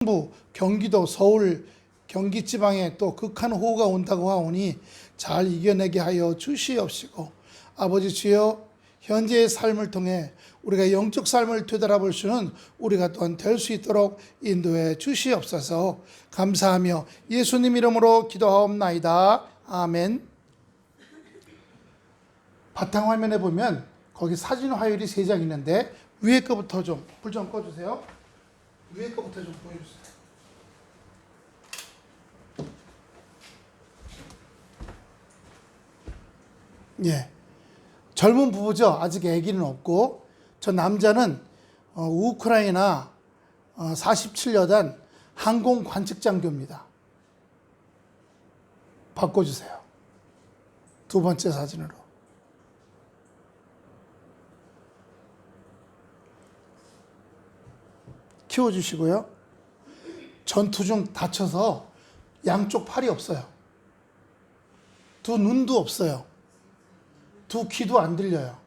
충북, 경기도, 서울, 경기 지방에 또 극한 호우가 온다고 하오니 잘 이겨내게 하여 주시옵시고, 아버지 주여, 현재의 삶을 통해 우리가 영적 삶을 되돌아볼 수는 우리가 또한 될 수 있도록 인도해 주시옵소서. 감사하며 예수님 이름으로 기도하옵나이다. 아멘. 바탕화면에 보면 거기 사진 화율이 3장 있는데 위에 거부터 좀 불 좀 꺼주세요. 위에 거부터 좀 보여주세요. 예, 젊은 부부죠. 아직 아기는 없고, 저 남자는 우크라이나 47여단 항공 관측장교입니다. 바꿔주세요. 두 번째 사진으로. 키워주시고요. 전투 중 다쳐서 양쪽 팔이 없어요. 두 눈도 없어요. 두 귀도 안 들려요.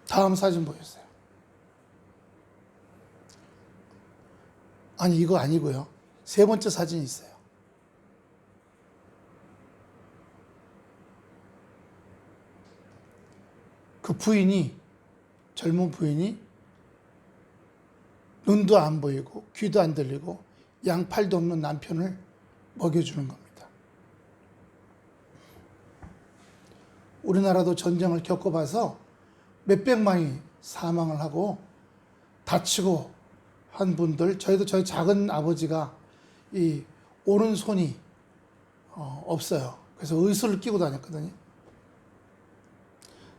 다음 사진 보여주세요. 아니, 이거 아니고요. 세 번째 사진이 있어요. 그 부인이, 젊은 부인이 눈도 안 보이고 귀도 안 들리고 양팔도 없는 남편을 먹여주는 겁니다. 우리나라도 전쟁을 겪어봐서 몇백만이 사망을 하고 다치고 한 분들, 저희 작은 아버지가 이 오른손이 없어요. 그래서 의술을 끼고 다녔거든요.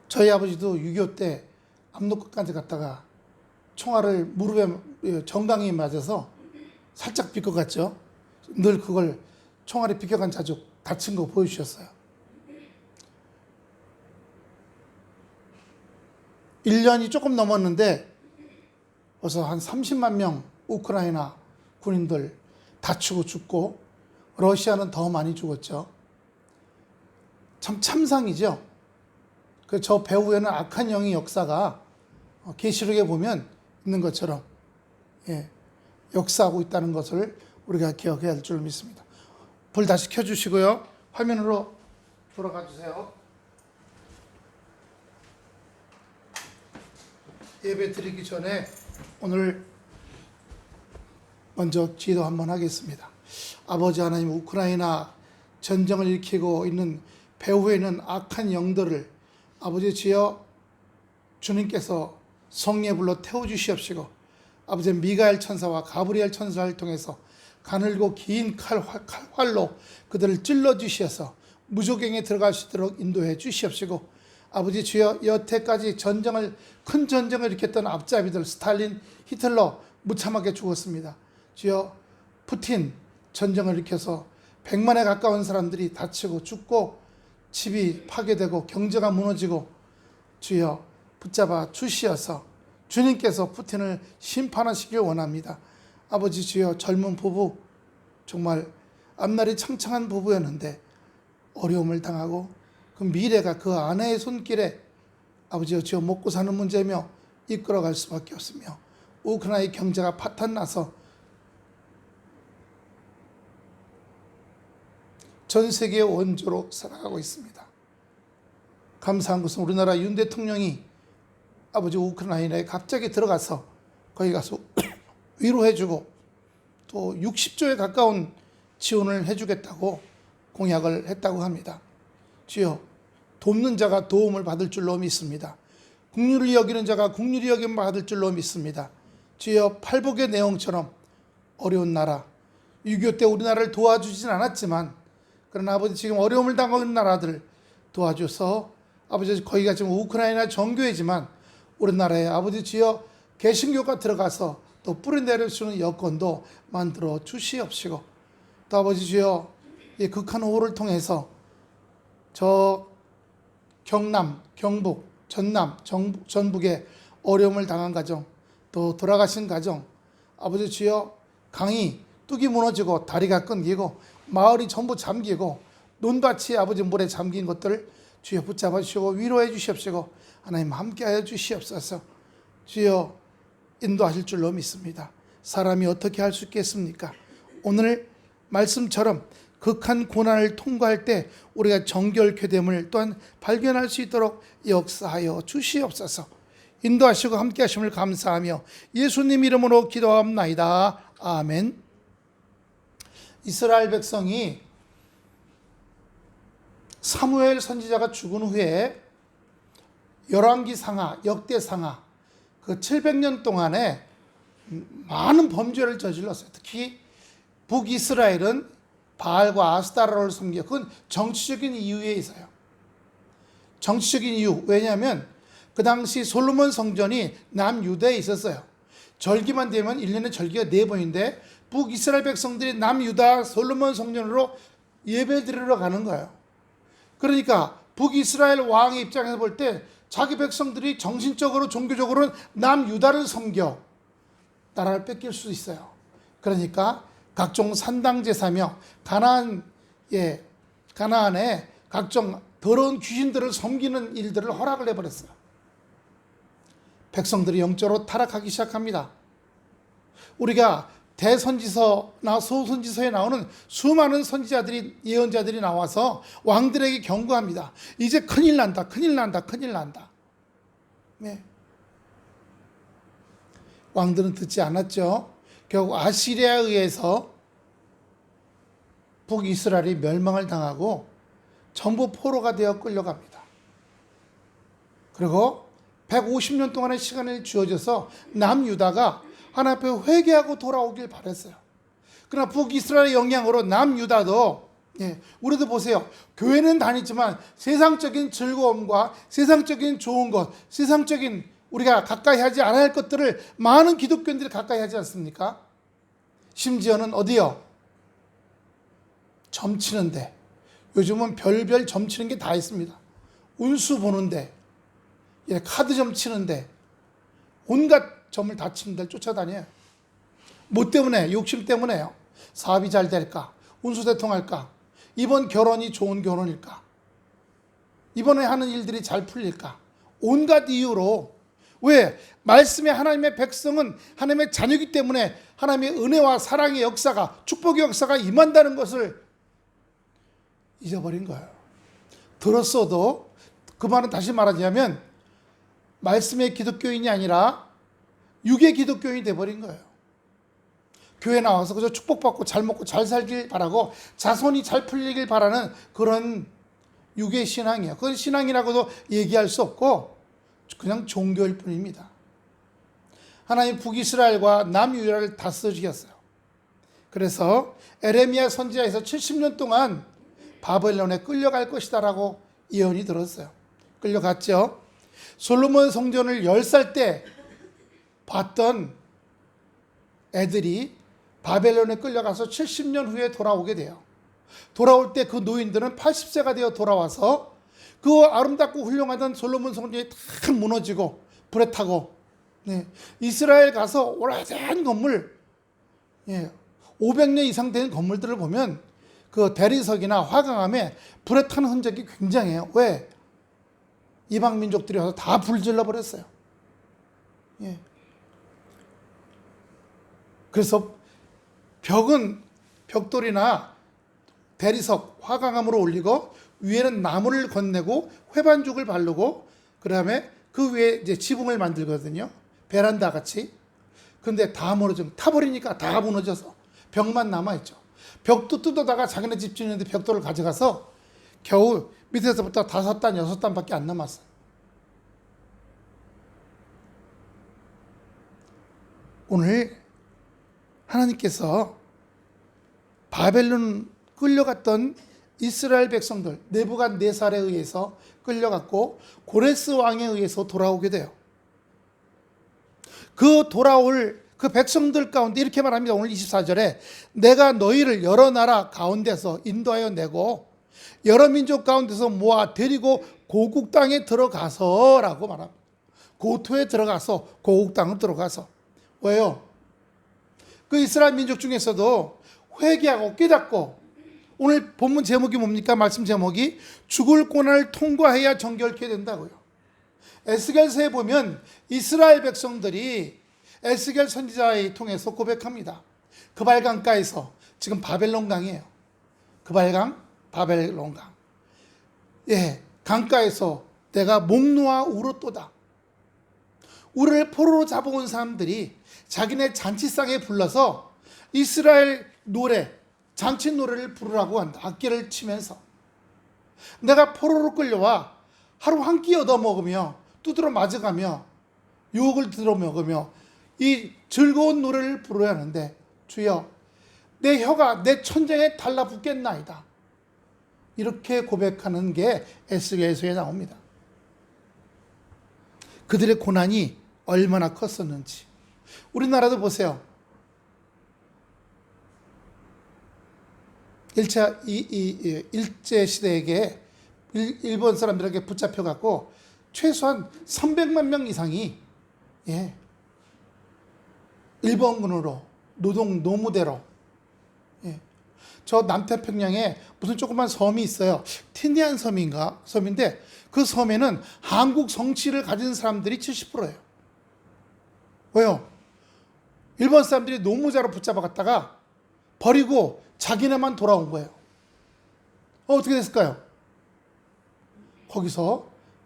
저희 아버지도 6.25 때 압록강까지 갔다가 총알을 무릎에 정강이 맞아서 살짝 비껴갔죠. 늘 그걸 총알이 비껴간 자주 다친 거 보여주셨어요. 1년이 조금 넘었는데 벌써 한 30만 명 우크라이나 군인들 다치고 죽고, 러시아는 더 많이 죽었죠. 참 참상이죠. 저 배후에는 악한 영의 역사가 계시록에 보면 있는 것처럼, 예, 역사하고 있다는 것을 우리가 기억해야 할 줄 믿습니다. 불 다시 켜주시고요. 화면으로 돌아가 주세요. 예배 드리기 전에 오늘 먼저 기도 한번 하겠습니다. 아버지 하나님, 우크라이나 전쟁을 일으키고 있는 배후에 있는 악한 영들을 아버지 주여, 주님께서 성령의 불로 태워주시옵시고, 아버지 미가엘 천사와 가브리엘 천사를 통해서 가늘고 긴 활로 그들을 찔러주시어서 무조갱에 들어갈 수 있도록 인도해 주시옵시고, 아버지 주여, 여태까지 큰 전쟁을 일으켰던 앞잡이들 스탈린, 히틀러 무참하게 죽었습니다. 주여, 푸틴 전쟁을 일으켜서 100만에 가까운 사람들이 다치고 죽고 집이 파괴되고 경제가 무너지고, 주여 붙잡아 주시어서 주님께서 푸틴을 심판하시길 원합니다. 아버지 주여, 젊은 부부, 정말 앞날이 창창한 부부였는데 어려움을 당하고 그 미래가 그 아내의 손길에 아버지 주여 먹고 사는 문제며 이끌어갈 수밖에 없으며, 우크라이나의 경제가 파탄나서 전 세계의 원조로 살아가고 있습니다. 감사한 것은 우리나라 윤 대통령이 아버지 우크라이나에 갑자기 들어가서 거기 가서 위로해주고 또 60조에 가까운 지원을 해주겠다고 공약을 했다고 합니다. 주여, 돕는 자가 도움을 받을 줄로 믿습니다. 긍휼히 여기는 자가 긍휼히 여김을 받을 줄로 믿습니다. 주여, 팔복의 내용처럼 어려운 나라, 6.25 때 우리나라를 도와주진 않았지만, 그러나 아버지 지금 어려움을 당하는 나라들 도와줘서, 아버지 거기가 지금 우크라이나 정교회지만 우리나라에 아버지 주여 개신교가 들어가서 또 뿌리내릴 수 있는 여건도 만들어 주시옵시고, 또 아버지 주여 이 극한 호우를 통해서 저 경남, 경북, 전남, 전북에 어려움을 당한 가정, 또 돌아가신 가정, 아버지 주여 강이 뚝이 무너지고 다리가 끊기고 마을이 전부 잠기고 논밭이 아버지 물에 잠긴 것들 주여 붙잡아 주시고 위로해 주시옵시고 하나님 함께하여 주시옵소서. 주여 인도하실 줄로 믿습니다. 사람이 어떻게 할 수 있겠습니까? 오늘 말씀처럼 극한 고난을 통과할 때 우리가 정결케 됨을 또한 발견할 수 있도록 역사하여 주시옵소서. 인도하시고 함께 하심을 감사하며 예수님 이름으로 기도합나이다. 아멘. 이스라엘 백성이 사무엘 선지자가 죽은 후에 열왕기상하, 역대상하 그 700년 동안에 많은 범죄를 저질렀어요. 특히 북이스라엘은 바알과 아스타라를 섬겨. 그건 정치적인 이유에 있어요. 정치적인 이유. 왜냐하면 그 당시 솔로몬 성전이 남유다에 있었어요. 절기만 되면 1년에 절기가 4번인데 북이스라엘 백성들이 남유다 솔로몬 성전으로 예배 드리러 가는 거예요. 그러니까 북이스라엘 왕의 입장에서 볼 때 자기 백성들이 정신적으로 종교적으로는 남유다를 섬겨 나라를 뺏길 수 있어요. 그러니까 각종 산당제사며 가나안에 각종 더러운 귀신들을 섬기는 일들을 허락을 해버렸어요. 백성들이 영적으로 타락하기 시작합니다. 우리가 대선지서나 소선지서에 나오는 수많은 선지자들이, 예언자들이 나와서 왕들에게 경고합니다. 이제 큰일 난다, 큰일 난다, 큰일 난다. 네. 왕들은 듣지 않았죠. 결국 아시리아에 의해서 북이스라엘이 멸망을 당하고 전부 포로가 되어 끌려갑니다. 그리고 150년 동안의 시간이 주어져서 남유다가 하나님 앞에 회개하고 돌아오길 바랬어요. 그러나 북이스라엘의 영향으로 남유다도, 우리도 보세요. 교회는 다니지만 세상적인 즐거움과 세상적인 좋은 것, 세상적인 우리가 가까이 하지 않아야 할 것들을 많은 기독교인들이 가까이 하지 않습니까? 심지어는 어디요? 점치는데. 요즘은 별별 점치는 게 다 있습니다. 운수 보는데, 카드 점치는데, 온갖 점을 다 치는 데를 쫓아다녀요. 뭐 때문에? 욕심 때문에요. 사업이 잘 될까? 운수대통할까? 이번 결혼이 좋은 결혼일까? 이번에 하는 일들이 잘 풀릴까? 온갖 이유로. 왜? 말씀의 하나님의 백성은 하나님의 자녀이기 때문에 하나님의 은혜와 사랑의 역사가, 축복의 역사가 임한다는 것을 잊어버린 거예요. 들었어도 그 말은 다시 말하자면 말씀의 기독교인이 아니라 육의 기독교인이 돼버린 거예요. 교회 나와서 그저 축복받고 잘 먹고 잘 살길 바라고 자손이 잘 풀리길 바라는 그런 육의 신앙이에요. 그건 신앙이라고도 얘기할 수 없고 그냥 종교일 뿐입니다. 하나님 북이스라엘과 남유다를 다스리셨어요. 그래서 에레미야 선지자에서 70년 동안 바벨론에 끌려갈 것이다라고 예언이 들었어요. 끌려갔죠. 솔로몬 성전을 10살 때 봤던 애들이 바벨론에 끌려가서 70년 후에 돌아오게 돼요. 돌아올 때 그 노인들은 80세가 되어 돌아와서 그 아름답고 훌륭하던 솔로몬 성전이 다 무너지고 불에 타고, 이스라엘 가서 오래된 건물, 500년 이상 된 건물들을 보면 그 대리석이나 화강암에 불에 탄 흔적이 굉장해요. 왜? 이방 민족들이 와서 다 불질러 버렸어요. 그래서 벽돌이나 대리석, 화강암으로 올리고 위에는 나무를 건네고 회반죽을 바르고 그다음에 그 위에 이제 지붕을 만들거든요. 베란다 같이. 근데 다 타버리니까 다 무너져서 벽만 남아있죠. 벽도 뜯어다가 자기네 집 짓는데 벽돌을 가져가서 겨우 밑에서부터 5단, 6단밖에 안 남았어요. 오늘 하나님께서 바벨론 끌려갔던 이스라엘 백성들 느부갓네살에 의해서 끌려갔고 고레스 왕에 의해서 돌아오게 돼요. 그 돌아올 그 백성들 가운데 이렇게 말합니다. 오늘 24절에 내가 너희를 여러 나라 가운데서 인도하여 내고 여러 민족 가운데서 모아 데리고 고국 땅에 들어가서 라고 말합니다. 고토에 들어가서, 고국 땅에 들어가서. 왜요? 그 이스라엘 민족 중에서도 회개하고 깨닫고 오늘 본문 제목이 뭡니까? 말씀 제목이 죽을 고난을 통과해야 정결케 된다고요. 에스겔서에 보면 이스라엘 백성들이 에스겔 선지자를 통해서 고백합니다. 그발강가에서, 지금 바벨론강이에요. 그발강, 바벨론강. 예, 강가에서 내가 목 놓아 울었도다. 우리를 포로로 잡아온 사람들이 자기네 잔치상에 불러서 이스라엘 노래, 잔치 노래를 부르라고 한다. 악기를 치면서. 내가 포로로 끌려와 하루 한 끼 얻어먹으며 두드러 맞아가며 유혹을 들어먹으며 이 즐거운 노래를 부르야 하는데, 주여 내 혀가 내 천장에 달라붙겠나이다. 이렇게 고백하는 게 에스겔서에 나옵니다. 그들의 고난이 얼마나 컸었는지. 우리나라도 보세요. 일제 시대에 일본 사람들에게 붙잡혀갖고 최소한 300만 명 이상이 일본군으로 노무대로. 저 남태평양에 무슨 조그만 섬이 있어요. 티니안 섬인데 그 섬에는 한국 성씨를 가진 사람들이 70%예요. 왜요? 일본 사람들이 노무자로 붙잡아갔다가 버리고 자기네만 돌아온 거예요. 어떻게 됐을까요?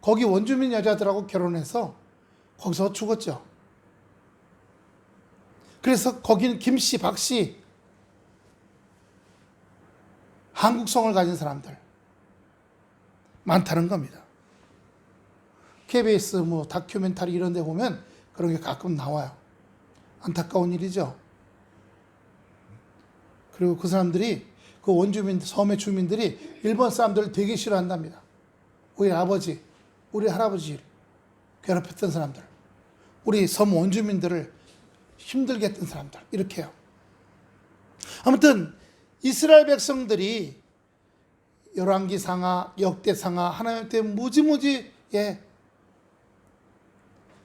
거기 원주민 여자들하고 결혼해서 거기서 죽었죠. 그래서 거기는 김씨, 박씨, 한국성을 가진 사람들 많다는 겁니다. KBS 다큐멘터리 이런 데 보면 그런 게 가끔 나와요. 안타까운 일이죠. 그리고 그 사람들이, 그 원주민, 섬의 주민들이 일본 사람들을 되게 싫어한답니다. 우리 아버지, 우리 할아버지를 괴롭혔던 사람들, 우리 섬 원주민들을 힘들게 했던 사람들, 이렇게요. 아무튼 이스라엘 백성들이 열왕기상하, 역대상하, 하나님한테 무지무지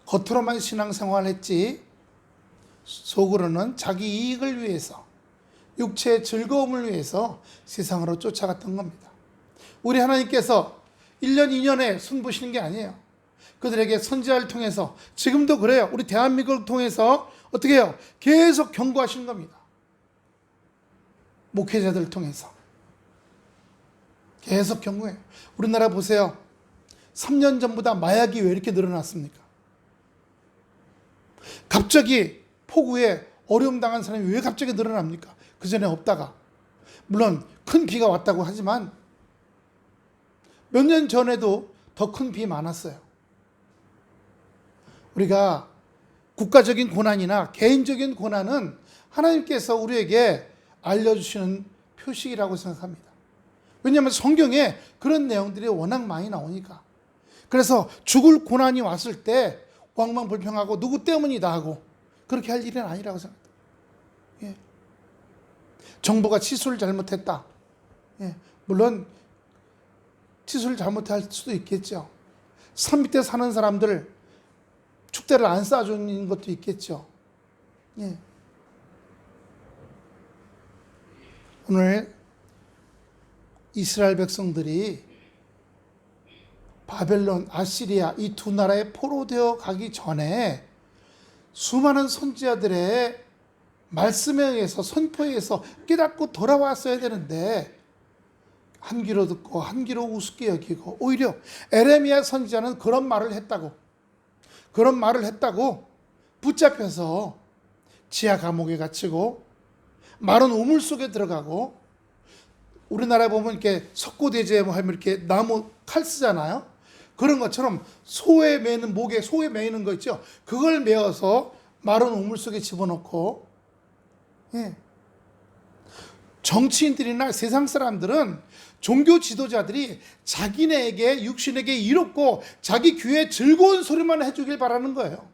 겉으로만 신앙생활을 했지 속으로는 자기 이익을 위해서, 육체의 즐거움을 위해서 세상으로 쫓아갔던 겁니다. 우리 하나님께서 1년, 2년에 승부시는 게 아니에요. 그들에게 선지자를 통해서, 지금도 그래요. 우리 대한민국을 통해서 어떻게 해요? 계속 경고하시는 겁니다. 목회자들을 통해서 계속 경고해요. 우리나라 보세요. 3년 전보다 마약이 왜 이렇게 늘어났습니까? 갑자기 폭우에 어려움 당한 사람이 왜 갑자기 늘어납니까? 그 전에 없다가. 물론 큰 비가 왔다고 하지만 몇 년 전에도 더 큰 비 많았어요. 우리가 국가적인 고난이나 개인적인 고난은 하나님께서 우리에게 알려주시는 표식이라고 생각합니다. 왜냐하면 성경에 그런 내용들이 워낙 많이 나오니까. 그래서 죽을 고난이 왔을 때 왕망불평하고 누구 때문이다 하고 그렇게 할 일은 아니라고 생각합니다. 정부가 치수를 잘못했다. 물론 치수를 잘못할 수도 있겠죠. 산 밑에 사는 사람들 축대를 안 쌓아주는 것도 있겠죠. 오늘 이스라엘 백성들이 바벨론, 아시리아 이 두 나라에 포로되어 가기 전에 수많은 선지자들의 말씀에 의해서, 선포에 의해서 깨닫고 돌아왔어야 되는데 한 귀로 듣고 한 귀로 우습게 여기고, 오히려 에레미야 선지자는 그런 말을 했다고 붙잡혀서 지하 감옥에 갇히고 마른 우물 속에 들어가고, 우리나라에 보면 이렇게 석고대죄 하면 이렇게 나무 칼 쓰잖아요. 그런 것처럼 소에 매는, 목에 소에 매이는 거 있죠. 그걸 매어서 마른 우물 속에 집어넣고, 정치인들이나 세상 사람들은, 종교 지도자들이 자기네에게, 육신에게 이롭고 자기 귀에 즐거운 소리만 해주길 바라는 거예요.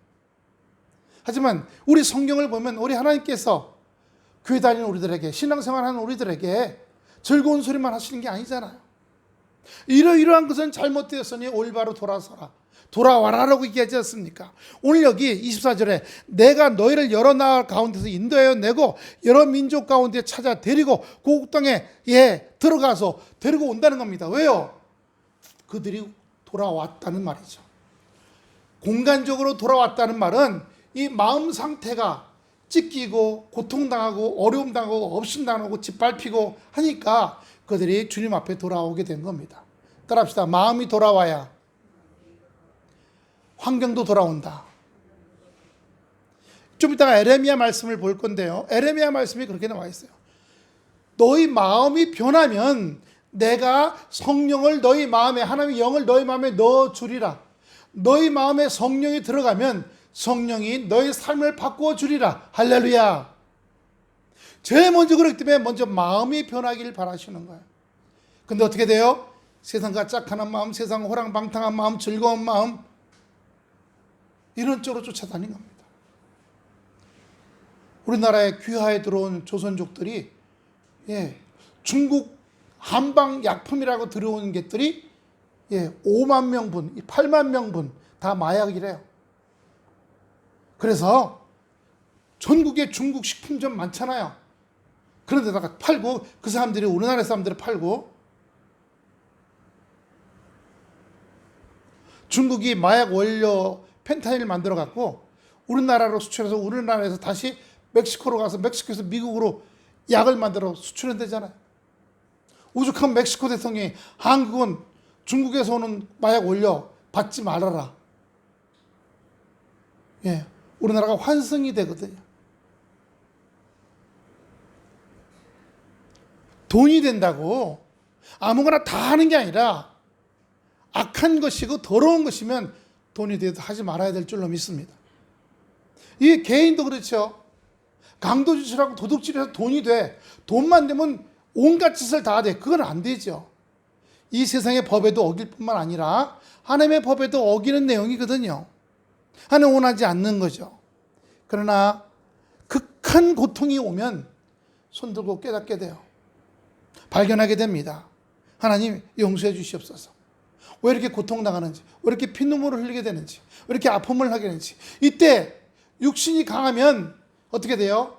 하지만 우리 성경을 보면 우리 하나님께서 교회 다니는 우리들에게, 신앙생활하는 우리들에게 즐거운 소리만 하시는 게 아니잖아요. 이러이러한 것은 잘못되었으니 올바로 돌아서라. 돌아와라라고 얘기하지 않습니까? 오늘 여기 24절에 내가 너희를 여러 나라 가운데서 인도하여 내고 여러 민족 가운데 찾아 데리고 고국 땅에 들어가서 데리고 온다는 겁니다. 왜요? 그들이 돌아왔다는 말이죠. 공간적으로 돌아왔다는 말은 이 마음 상태가 찢기고 고통당하고 어려움당하고 업신당하고 짓밟히고 하니까 그들이 주님 앞에 돌아오게 된 겁니다. 따라합시다. 마음이 돌아와야 환경도 돌아온다. 좀 이따가 에레미야 말씀을 볼 건데요. 에레미야 말씀이 그렇게 나와 있어요. 너희 마음이 변하면 내가 성령을 너희 마음에, 하나님의 영을 너희 마음에 넣어주리라. 너희 마음에 성령이 들어가면 성령이 너희 삶을 바꾸어 주리라. 할렐루야. 제일 먼저 그렇기 때문에 먼저 마음이 변하기를 바라시는 거예요. 근데 어떻게 돼요? 세상과 짝하는 마음, 세상 호랑방탕한 마음, 즐거운 마음, 이런 쪽으로 쫓아다닌 겁니다. 우리나라에 귀화에 들어온 조선족들이 중국 한방 약품이라고 들어온 것들이 5만 명분, 8만 명분 다 마약이래요. 그래서 전국에 중국 식품점 많잖아요. 그런 데다가 팔고 그 사람들이 우리나라 사람들이 팔고 중국이 마약 원료 펜타닐을 만들어 갖고 우리나라로 수출해서 우리나라에서 다시 멕시코로 가서 멕시코에서 미국으로 약을 만들어 수출한대잖아요. 오죽하면 멕시코 대통령이 한국은 중국에서 오는 마약 원료 받지 말아라. 우리나라가 환승이 되거든요. 돈이 된다고 아무거나 다 하는 게 아니라 악한 것이고 더러운 것이면 돈이 돼도 하지 말아야 될 줄로 믿습니다. 이 개인도 그렇죠. 강도질하고 도둑질해서 돈이 돼. 돈만 되면 온갖 짓을 다 돼. 그건 안 되죠. 이 세상의 법에도 어길 뿐만 아니라 하나님의 법에도 어기는 내용이거든요. 하나님 원하지 않는 거죠. 그러나 극한 고통이 오면 손들고 깨닫게 돼요. 발견하게 됩니다. 하나님 용서해 주시옵소서. 왜 이렇게 고통당하는지, 왜 이렇게 피눈물을 흘리게 되는지, 왜 이렇게 아픔을 하게 되는지. 이때 육신이 강하면 어떻게 돼요?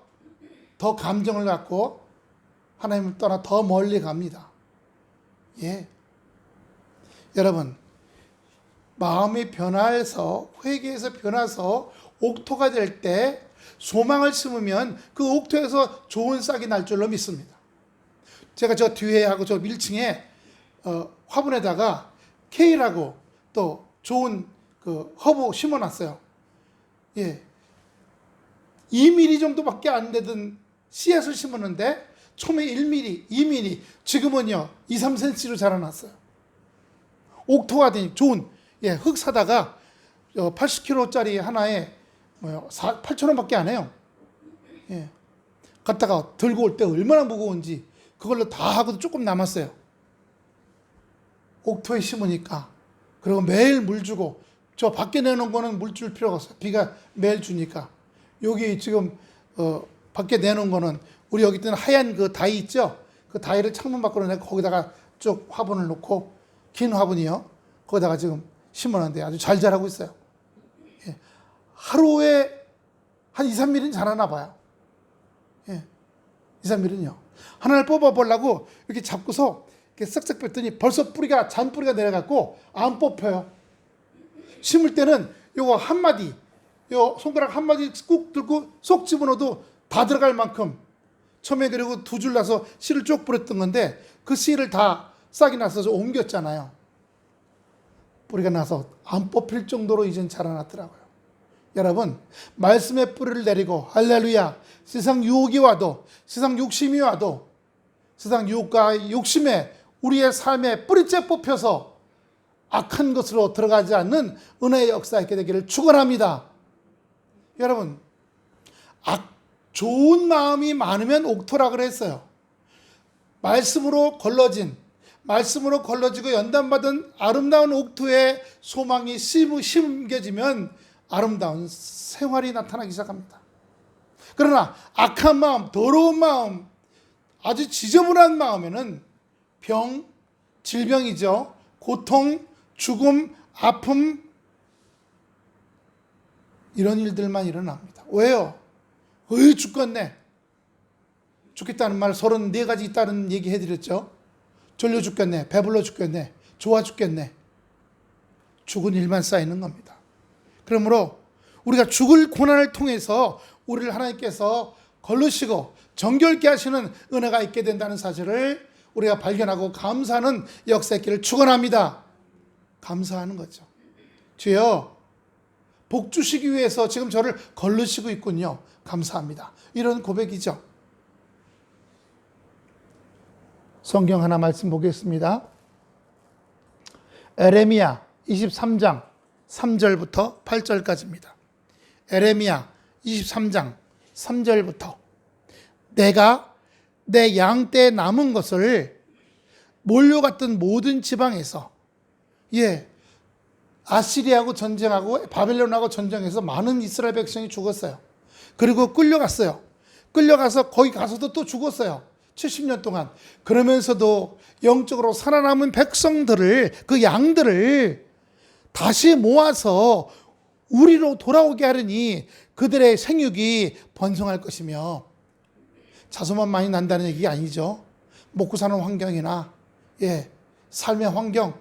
더 감정을 갖고 하나님을 떠나 더 멀리 갑니다. 여러분, 마음이 변화해서 회개해서 변화해서 옥토가 될 때 소망을 심으면 그 옥토에서 좋은 싹이 날 줄로 믿습니다. 제가 저 뒤에 하고 저 1층에 화분에다가 K라고 또 좋은 그 허브 심어놨어요. 2mm 정도밖에 안 되던 씨앗을 심었는데 처음에 1mm, 2mm, 지금은요 2, 3cm로 자라났어요. 옥토가 되니 좋은 흙 사다가 80kg짜리 하나에 8,000원밖에 안 해요. 갖다가 들고 올 때 얼마나 무거운지 그걸로 다 하고도 조금 남았어요. 옥토에 심으니까. 그리고 매일 물 주고, 저 밖에 내놓은 거는 물 줄 필요가 없어요. 비가 매일 주니까. 여기 지금 밖에 내놓은 거는 우리 여기 있던 하얀 그 다이 있죠? 그 다이를 창문 밖으로 내고 거기다가 쭉 화분을 놓고, 긴 화분이요. 거기다가 지금 심어놨는데 아주 잘 자라고 있어요. 하루에 한 2, 3mm는 자라나 봐요. 2, 3mm는요. 하나를 뽑아보려고 이렇게 잡고서 이렇게 쓱쓱 뺐더니 벌써 뿌리가, 잔뿌리가 내려갖고 안 뽑혀요. 심을 때는 요거 한 마디, 요 손가락 한 마디 꾹 들고 쏙 집어넣어도 다 들어갈 만큼 처음에 그리고 두 줄 나서 씨를 쭉 뿌렸던 건데 그 씨를 다 싹이 나서 옮겼잖아요. 뿌리가 나서 안 뽑힐 정도로 이젠 자라났더라고요. 여러분, 말씀의 뿌리를 내리고 할렐루야, 세상 유혹이 와도, 세상 욕심이 와도, 세상 유혹과 욕심에 우리의 삶에 뿌리째 뽑혀서 악한 것으로 들어가지 않는 은혜의 역사 있게 되기를 축원합니다. 여러분, 좋은 마음이 많으면 옥토라 그랬어요. 말씀으로 걸러지고 연단받은 아름다운 옥토에 소망이 심겨지면 아름다운 생활이 나타나기 시작합니다. 그러나 악한 마음, 더러운 마음, 아주 지저분한 마음에는 병, 질병이죠. 고통, 죽음, 아픔, 이런 일들만 일어납니다. 왜요? 죽겠네. 죽겠다는 말 34가지 있다는 얘기 해드렸죠. 졸려 죽겠네. 배불러 죽겠네. 좋아 죽겠네. 죽은 일만 쌓이는 겁니다. 그러므로 우리가 죽을 고난을 통해서 우리를 하나님께서 걸르시고 정결케 하시는 은혜가 있게 된다는 사실을 우리가 발견하고 감사하는 역사의 길을 축원합니다. 감사하는 거죠. 주여, 복 주시기 위해서 지금 저를 걸르시고 있군요. 감사합니다. 이런 고백이죠. 성경 하나 말씀 보겠습니다. 에레미야 23장 3절부터 8절까지입니다. 에레미야 23장 3절부터 내가 내 양떼에 남은 것을 몰려갔던 모든 지방에서 아시리아하고 전쟁하고 바벨론하고 전쟁해서 많은 이스라엘 백성이 죽었어요. 그리고 끌려갔어요. 끌려가서 거기 가서도 또 죽었어요. 70년 동안. 그러면서도 영적으로 살아남은 백성들을, 그 양들을 다시 모아서 우리로 돌아오게 하려니 그들의 생육이 번성할 것이며, 자손만 많이 난다는 얘기가 아니죠. 먹고 사는 환경이나 삶의 환경,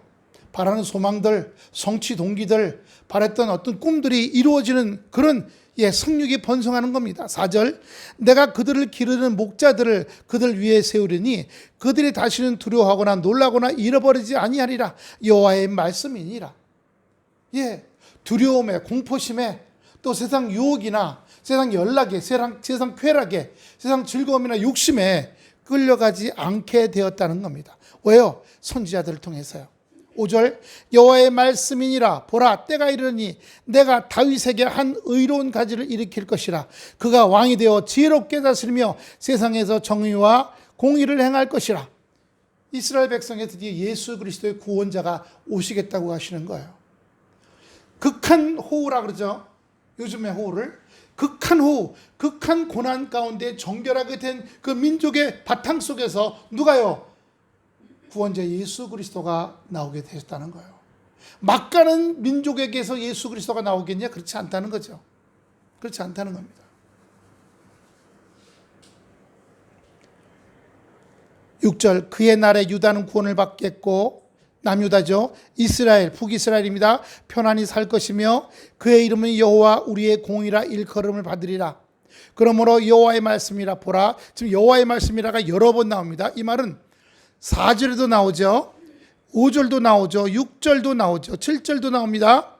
바라는 소망들, 성취 동기들, 바랬던 어떤 꿈들이 이루어지는 그런 생육이 번성하는 겁니다. 4절, 내가 그들을 기르는 목자들을 그들 위에 세우려니 그들이 다시는 두려워하거나 놀라거나 잃어버리지 아니하리라. 여호와의 말씀이니라. 두려움에, 공포심에, 또 세상 유혹이나 세상 연락에, 세상 쾌락에, 세상 즐거움이나 욕심에 끌려가지 않게 되었다는 겁니다. 왜요? 선지자들을 통해서요. 5절, 여호와의 말씀이니라. 보라, 때가 이르니 내가 다윗에게 한 의로운 가지를 일으킬 것이라. 그가 왕이 되어 지혜롭게 다스리며 세상에서 정의와 공의를 행할 것이라. 이스라엘 백성에 드디어 예수 그리스도의 구원자가 오시겠다고 하시는 거예요. 극한 호우라 그러죠. 요즘의 호우를. 극한 호우, 극한 고난 가운데 정결하게 된 그 민족의 바탕 속에서 누가요? 구원자 예수 그리스도가 나오게 되었다는 거예요. 막가는 민족에게서 예수 그리스도가 나오겠냐? 그렇지 않다는 거죠. 그렇지 않다는 겁니다. (6절) 그의 날에 유다는 구원을 받겠고, 남유다죠. 이스라엘, 북이스라엘입니다. 편안히 살 것이며 그의 이름은 여호와 우리의 공의라 일컬음을 받으리라. 그러므로 여호와의 말씀이라. 보라, 지금 여호와의 말씀이라가 여러 번 나옵니다. 이 말은 4절에도 나오죠. 5절도 나오죠. 6절도 나오죠. 7절도 나옵니다.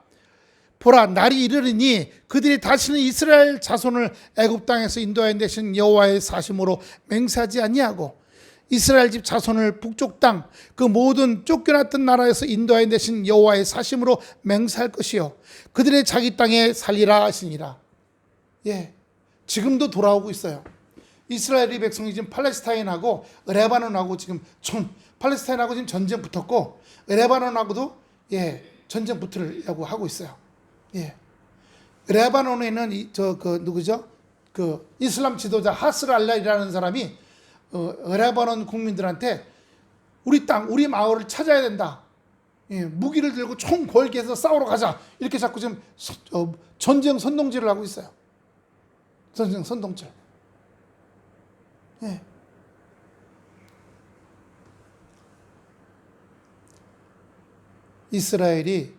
보라, 날이 이르리니 그들이 다시는 이스라엘 자손을 애굽 땅에서 인도하여 내신 여호와의 사심으로 맹세하지 아니하고 이스라엘 집 자손을 북쪽 땅 그 모든 쫓겨났던 나라에서 인도하여 내신 여호와의 사심으로 맹세할 것이요 그들의 자기 땅에 살리라 하시니라. 지금도 돌아오고 있어요. 이스라엘의 백성이 지금 팔레스타인하고 레바논하고 지금 팔레스타인하고 지금 전쟁 붙었고 레바논하고도 전쟁 붙으려고 하고 있어요. 레바논에 있는 누구죠? 그 이슬람 지도자 하스를 알라이라는 사람이 레바논 국민들한테 우리 땅, 우리 마을을 찾아야 된다. 무기를 들고 총 걸게 해서 싸우러 가자. 이렇게 자꾸 지금 전쟁 선동질을 하고 있어요. 전쟁 선동질. 이스라엘이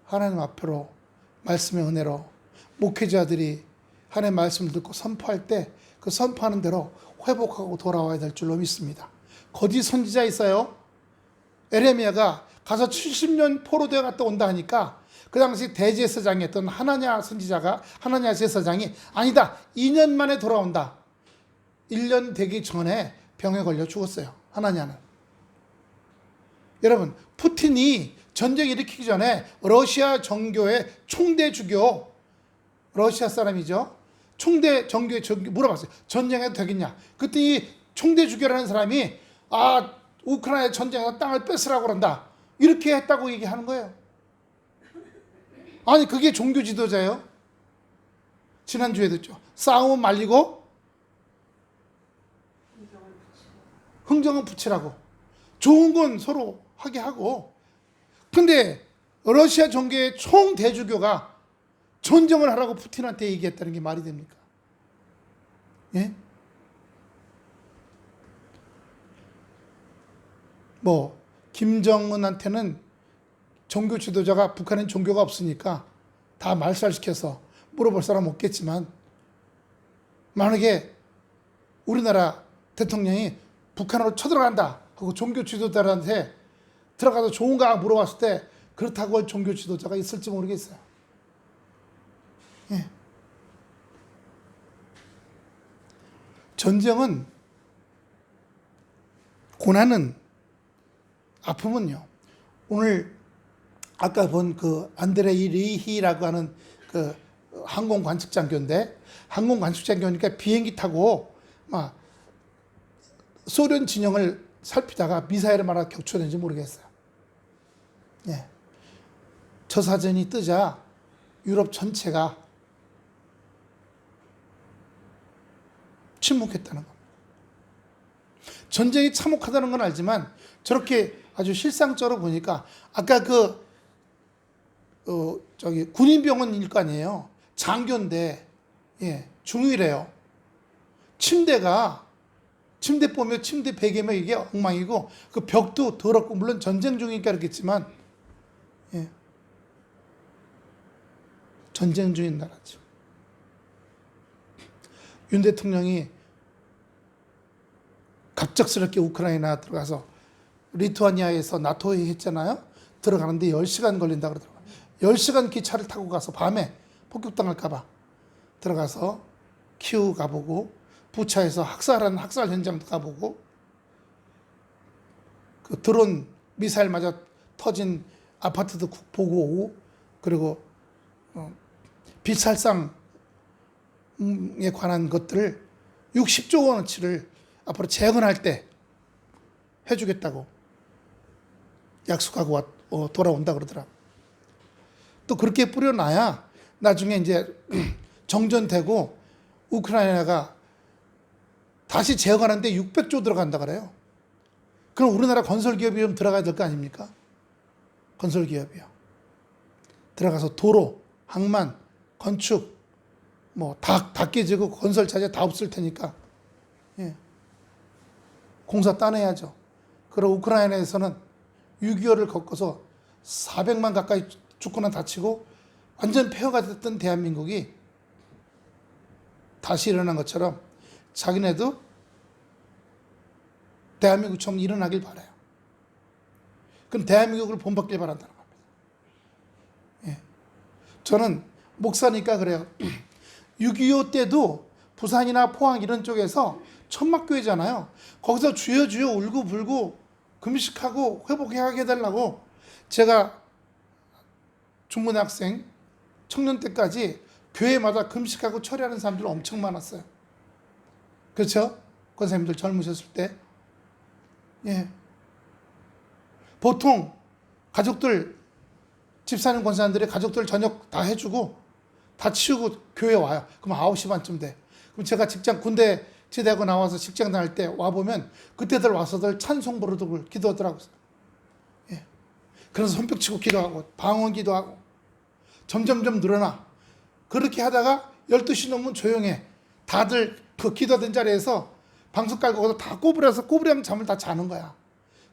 하나님 앞으로 말씀의 은혜로 목회자들이 하나님의 말씀을 듣고 선포할 때 그 선포하는 대로 회복하고 돌아와야 될 줄로 믿습니다. 거짓 선지자 있어요. 에레미야가 가서 70년 포로되어 갔다 온다 하니까 그 당시 대제사장이었던 하나냐 제사장이 아니다, 2년 만에 돌아온다. 1년 되기 전에 병에 걸려 죽었어요. 하나냐는. 여러분, 푸틴이 전쟁 일으키기 전에 러시아 정교의 총대 주교, 러시아 사람이죠. 총대 정교의 물어봤어요. 전쟁해도 되겠냐? 그때 이 총대 주교라는 사람이 우크라이나 전쟁에서 땅을 뺏으라고 그런다. 이렇게 했다고 얘기하는 거예요. 아니, 그게 종교 지도자예요? 지난주에 듣죠. 싸움은 말리고 흥정은 붙이라고. 좋은 건 서로 하게 하고. 근데 러시아 정계의 총대주교가 전쟁을 하라고 푸틴한테 얘기했다는 게 말이 됩니까? 예? 뭐 김정은한테는 종교 지도자가, 북한엔 종교가 없으니까 다 말살시켜서 물어볼 사람 없겠지만, 만약에 우리나라 대통령이 북한으로 쳐들어간다 하고 종교 지도자한테 들어가서 좋은가 물어봤을 때 그렇다고 할 종교 지도자가 있을지 모르겠어요. 예. 전쟁은, 고난은, 아픔은요, 오늘 아까 본 그 안드레이 리히라고 하는 그 항공 관측장교인데, 항공 관측장교니까 비행기 타고 막 소련 진영을 살피다가 미사일을 말아 격추했는지 모르겠어요. 예. 저 사진이 뜨자 유럽 전체가 침묵했다는 겁니다. 전쟁이 참혹하다는 건 알지만 저렇게 아주 실상적으로 보니까, 아까 군인병원일 거 아니에요. 장교인데, 예, 중위래요. 침대 보면 침대 베개면 이게 엉망이고, 그 벽도 더럽고, 물론 전쟁 중이니까 그렇겠지만, 예, 전쟁 중인 나라죠. 윤 대통령이 갑작스럽게 우크라이나 들어가서 리투아니아에서 나토 회의 했잖아요. 들어가는데 10시간 걸린다 그러더라고요. 10시간 기차를 타고 가서 밤에 폭격당할까봐 들어가서 키우 가보고, 부차에서 학살하는 학살 현장도 가보고, 그 드론 미사일 맞아 터진 아파트도 보고 오고, 그리고 비살상에 관한 것들을 60조 원어치를 앞으로 재건할 때 해주겠다고 약속하고 돌아온다 그러더라. 또 그렇게 뿌려놔야 나중에 이제 정전되고 우크라이나가 다시 재건하는데 600조 들어간다 그래요. 그럼 우리나라 건설기업이 좀 들어가야 될 거 아닙니까? 건설기업이요. 들어가서 도로, 항만, 건축, 뭐 다 깨지고 건설 자재 다 없을 테니까, 예, 공사 따내야죠. 그리고 우크라이나에서는 6.25를 겪어서 400만 가까이 죽거나 다치고 완전 폐허가 됐던 대한민국이 다시 일어난 것처럼 자기네도 대한민국처럼 일어나길 바라요. 그럼 대한민국을 본받길 바란다는 겁니다. 예. 저는 목사니까 그래요. 6.25 때도 부산이나 포항 이런 쪽에서 천막교회잖아요. 거기서 주여 주여 울고불고 금식하고 회복하게 해달라고, 제가 중고등학생, 청년 때까지 교회마다 금식하고 철회하는 사람들 엄청 많았어요. 그렇죠? 권사님들 젊으셨을 때. 예. 보통 가족들, 집사님 권사님들이 가족들 저녁 다 해주고 다 치우고 교회 와요. 그럼 9시 반쯤 돼. 그럼 제가 군대 제대하고 나와서 직장 다닐 때 와보면 그때들 와서들 찬송 부르고 기도하더라고요. 예. 그래서 손뼉 치고 기도하고 방언 기도하고 점점점 늘어나. 그렇게 하다가 12시 넘으면 조용해. 다들 그 기도된 자리에서 방석 깔고 거기서 다 꼬부리하면 잠을 다 자는 거야.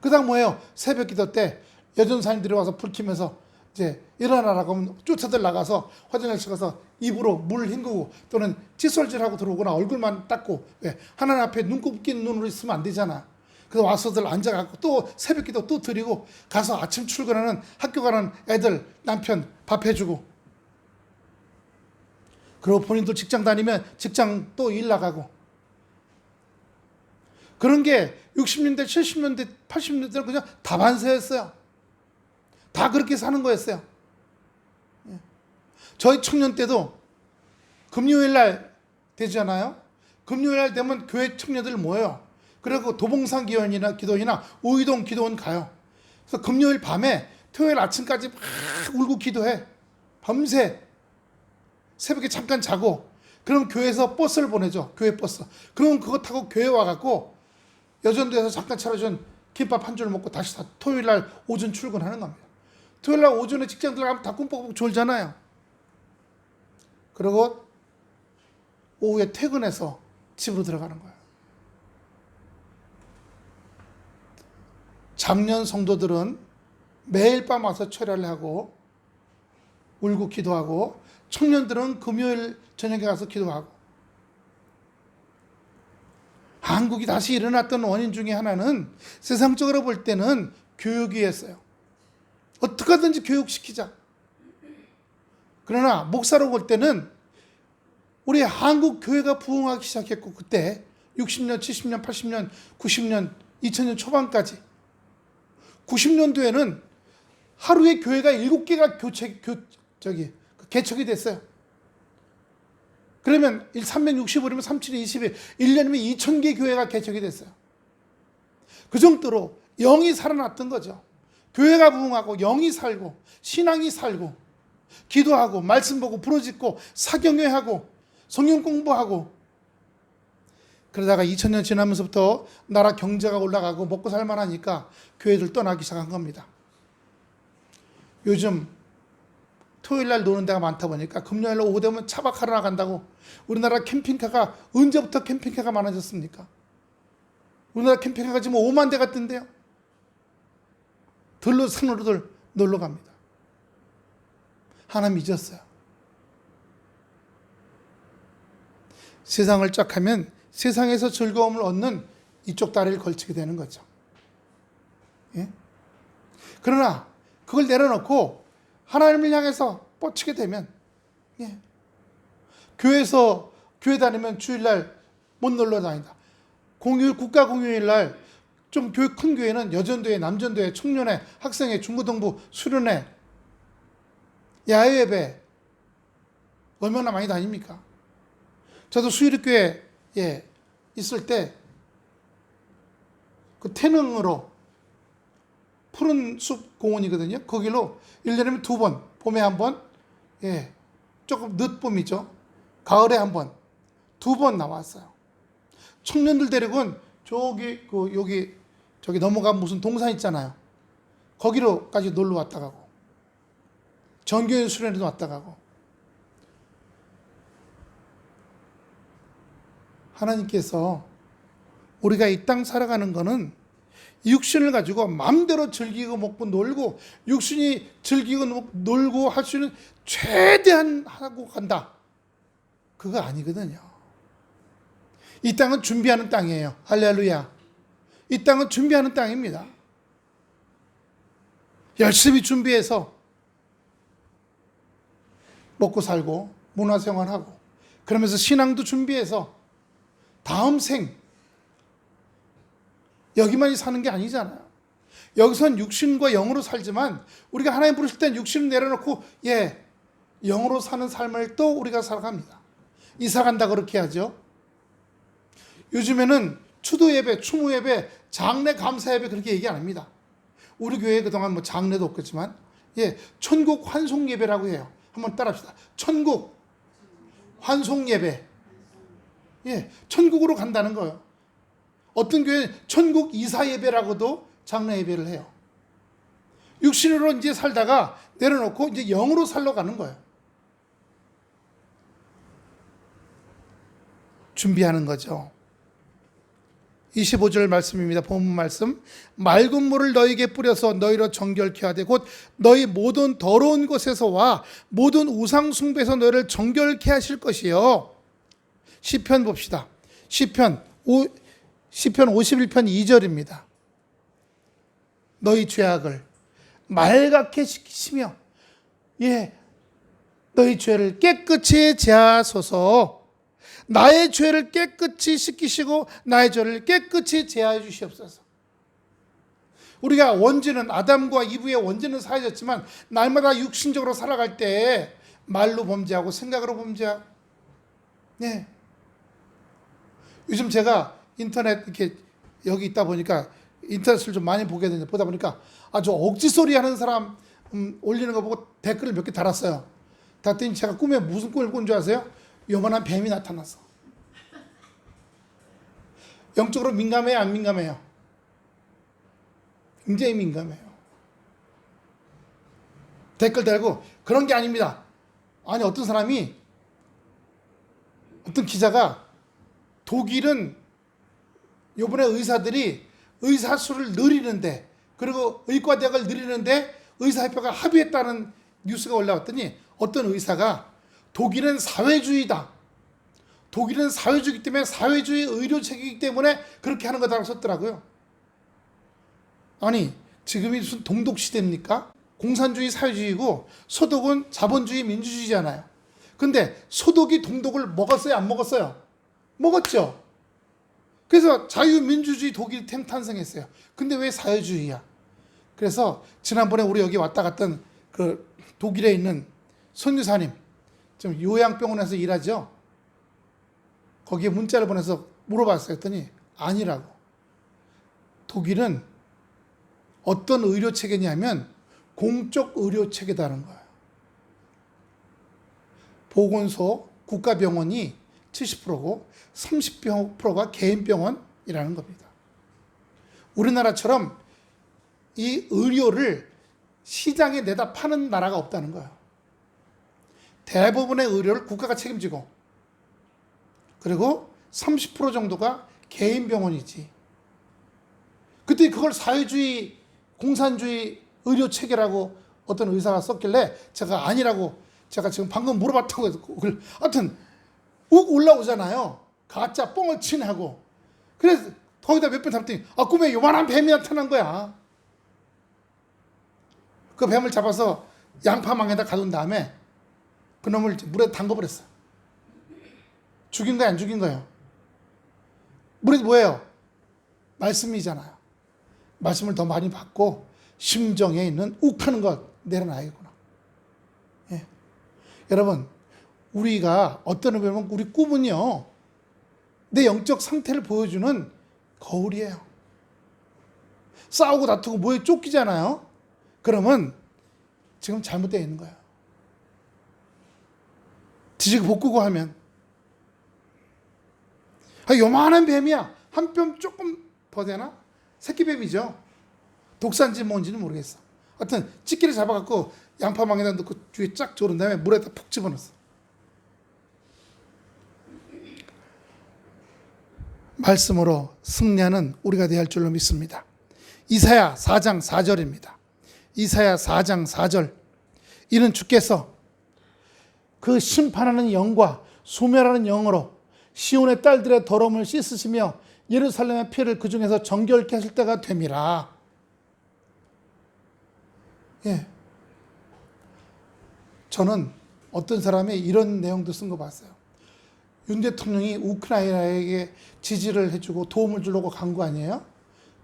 그 다음 뭐예요? 새벽 기도 때 여전사님들이 와서 불 켜면서 이제 일어나라고 하면 쫓아들 나가서 화장실 가서 입으로 물 헹구고 또는 칫솔질하고 들어오거나 얼굴만 닦고, 왜? 하나님 앞에 눈곱 낀 눈으로 있으면 안 되잖아. 그래서 와서들 앉아갖고 또 새벽 기도 또 드리고 가서 아침 출근하는 학교 가는 애들 남편 밥 해주고, 그리고 본인도 직장 다니면 직장 또 일 나가고, 그런 게 60년대, 70년대, 80년대는 그냥 다반사였어요. 다 그렇게 사는 거였어요. 저희 청년 때도 금요일 날 되잖아요. 금요일 날 되면 교회 청년들 모여요. 그리고 도봉산 기도원이나 우이동 기도원 가요. 그래서 금요일 밤에 토요일 아침까지 막 울고 기도해. 밤새. 새벽에 잠깐 자고, 그럼 교회에서 버스를 보내죠. 교회 버스. 그럼 그거 타고 교회 와갖고 여전도에서 잠깐 차려준 김밥 한 줄 먹고 다시 토요일 날 오전 출근하는 겁니다. 토요일 날 오전에 직장 들어가면 다 꿈뻑꿈뻑 졸잖아요. 그리고 오후에 퇴근해서 집으로 들어가는 거예요. 장년 성도들은 매일 밤 와서 철야를 하고 울고 기도하고, 청년들은 금요일 저녁에 가서 기도하고. 한국이 다시 일어났던 원인 중에 하나는 세상적으로 볼 때는 교육이었어요. 어떻게 하든지 교육시키자. 그러나 목사로 볼 때는 우리 한국 교회가 부흥하기 시작했고, 그때 60년, 70년, 80년, 90년, 2000년 초반까지 90년도에는 하루에 교회가 7개가 개척이 됐어요. 그러면 365일이면 37이 20일, 1년이면 2000개 교회가 개척이 됐어요. 그 정도로 영이 살아났던 거죠. 교회가 부흥하고 영이 살고 신앙이 살고 기도하고 말씀 보고 부르짖고 사경회하고 성경 공부하고, 그러다가 2000년 지나면서부터 나라 경제가 올라가고 먹고 살만하니까 교회들 떠나기 시작한 겁니다. 요즘 토요일 날 노는 데가 많다 보니까 금요일 날 오후 되면 차박하러 나간다고. 우리나라 캠핑카가 언제부터 캠핑카가 많아졌습니까? 우리나라 캠핑카가 지금 5만 대 같던데요. 산으로들 놀러 갑니다. 하나님 잊었어요. 세상을 쫙 하면 세상에서 즐거움을 얻는 이쪽 다리를 걸치게 되는 거죠. 예? 그러나 그걸 내려놓고 하나님을 향해서 뻗치게 되면, 예, 교회 다니면 주일날 못 놀러 다닌다. 국가 공휴일 날 좀 큰 교회는 여전도회, 남전도회, 청년회, 학생회, 중고등부, 수련회, 야외예배 얼마나 많이 다닙니까? 저도 수유리교회에 있을 때 그 태능으로 푸른 숲 공원이거든요. 거기로 1년에 2번, 봄에 한 번, 예, 조금 늦봄이죠. 가을에 한 번, 2번 나왔어요. 청년들 데리고는 저기 넘어가면 무슨 동산 있잖아요. 거기로까지 놀러 왔다 가고, 정교회 수련회도 왔다 가고. 하나님께서 우리가 이 땅 살아가는 거는 육신을 가지고 마음대로 즐기고 먹고 놀고, 육신이 즐기고 놀고 할 수 있는 최대한 하고 간다, 그거 아니거든요. 이 땅은 준비하는 땅이에요. 할렐루야. 이 땅은 준비하는 땅입니다. 열심히 준비해서 먹고 살고 문화생활하고, 그러면서 신앙도 준비해서 다음 생 여기만 사는 게 아니잖아요. 여기선 육신과 영으로 살지만 우리가 하나님 부르실 땐 육신을 내려놓고, 예, 영으로 사는 삶을 또 우리가 살아갑니다. 이사간다 그렇게 하죠. 요즘에는 추도 예배, 추모 예배, 장례 감사 예배 그렇게 얘기 안 합니다. 우리 교회 그동안 뭐 장례도 없겠지만, 예, 천국 환송 예배라고 해요. 한번 따라합시다. 천국 환송 예배. 예, 천국으로 간다는 거예요. 어떤 교회는 천국 이사 예배라고도 장례 예배를 해요. 육신으로 이제 살다가 내려놓고 이제 영으로 살러 가는 거예요. 준비하는 거죠. 25절 말씀입니다. 본문 말씀. 맑은 물을 너희에게 뿌려서 너희로 정결케 하되 곧 너희 모든 더러운 곳에서와 모든 우상 숭배에서 너희를 정결케 하실 것이요. 시편 봅시다. 시편 51편 2절입니다. 너희 죄악을 말갛게 씻기시며, 예, 너희 죄를 깨끗이 제하소서. 나의 죄를 깨끗이 씻기시고 나의 죄를 깨끗이 제하여 주시옵소서. 우리가 원죄는, 아담과 이브의 원죄는 사해졌지만 날마다 육신적으로 살아갈 때 말로 범죄하고 생각으로 범죄하고, 네. 요즘 제가 인터넷 이렇게 여기 있다 보니까 인터넷을 좀 많이 보다 보니까 아주 억지 소리 하는 사람 올리는 거 보고 댓글을 몇 개 달았어요. 달았더니 제가 꿈에 무슨 꿈을 꾼 줄 아세요? 요만한 뱀이 나타났어. 영적으로 민감해요, 안 민감해요? 굉장히 민감해요. 댓글 달고 그런 게 아닙니다. 아니 어떤 사람이 어떤 기자가 독일은 요번에 의사들이 의사수를 늘리는데 그리고 의과대학을 늘리는데 의사협회가 합의했다는 뉴스가 올라왔더니 어떤 의사가 독일은 사회주의다. 독일은 사회주의이기 때문에 사회주의 의료체계이기 때문에 그렇게 하는 거다라고 썼더라고요. 아니 지금이 무슨 동독시대입니까? 공산주의 사회주의고 소독은 자본주의 민주주의잖아요. 근데 소독이 동독을 먹었어요? 안 먹었어요? 먹었죠. 그래서 자유민주주의 독일이 탄생했어요. 근데 왜 사회주의야? 그래서 지난번에 우리 여기 왔다 갔던 그 독일에 있는 선교사님, 좀 요양병원에서 일하죠. 거기에 문자를 보내서 물어봤어요. 했더니 아니라고. 독일은 어떤 의료 체계냐면 공적 의료 체계다는 거예요. 보건소, 국가병원이 70%고 30%가 개인병원이라는 겁니다. 우리나라처럼 이 의료를 시장에 내다 파는 나라가 없다는 거예요. 대부분의 의료를 국가가 책임지고 그리고 30% 정도가 개인병원이지. 그때 그걸 사회주의, 공산주의 의료 체계라고 어떤 의사가 썼길래 제가 아니라고 제가 지금 방금 물어봤다고 해서 하여튼 욱 올라오잖아요. 가짜 뻥을 치하고. 그래서 거기다 몇 번 잡더니 꿈에 요만한 뱀이 나타난 거야. 그 뱀을 잡아서 양파망에다 가둔 다음에 그 놈을 물에 담궈버렸어. 죽인 거야 안 죽인 거예요? 물이 뭐예요? 말씀이잖아요. 말씀을 더 많이 받고 심정에 있는 욱하는 것 내려놔야겠구나. 예. 여러분 우리가 어떤 의미로 보면 우리 꿈은요 내 영적 상태를 보여주는 거울이에요. 싸우고 다투고 뭐에 쫓기잖아요. 그러면 지금 잘못되어 있는 거예요. 뒤지고 볶고 하면 요만한 뱀이야. 한 뼘 조금 더 되나? 새끼뱀이죠. 독사인지 뭔지는 모르겠어. 하여튼 찌끼를 잡아갖고 양파망에다 넣고 뒤에 쫙 조른 다음에 물에다 푹 집어넣었어. 말씀으로 승리하는 우리가 되어야 할 줄로 믿습니다. 이사야 4장 4절입니다. 이사야 4장 4절. 이는 주께서 그 심판하는 영과 소멸하는 영으로 시온의 딸들의 더러움을 씻으시며 예루살렘의 피를 그 중에서 정결케 하실 때가 됨이라. 예. 저는 어떤 사람이 이런 내용도 쓴 거 봤어요. 윤 대통령이 우크라이나에게 지지를 해주고 도움을 주려고 간 거 아니에요?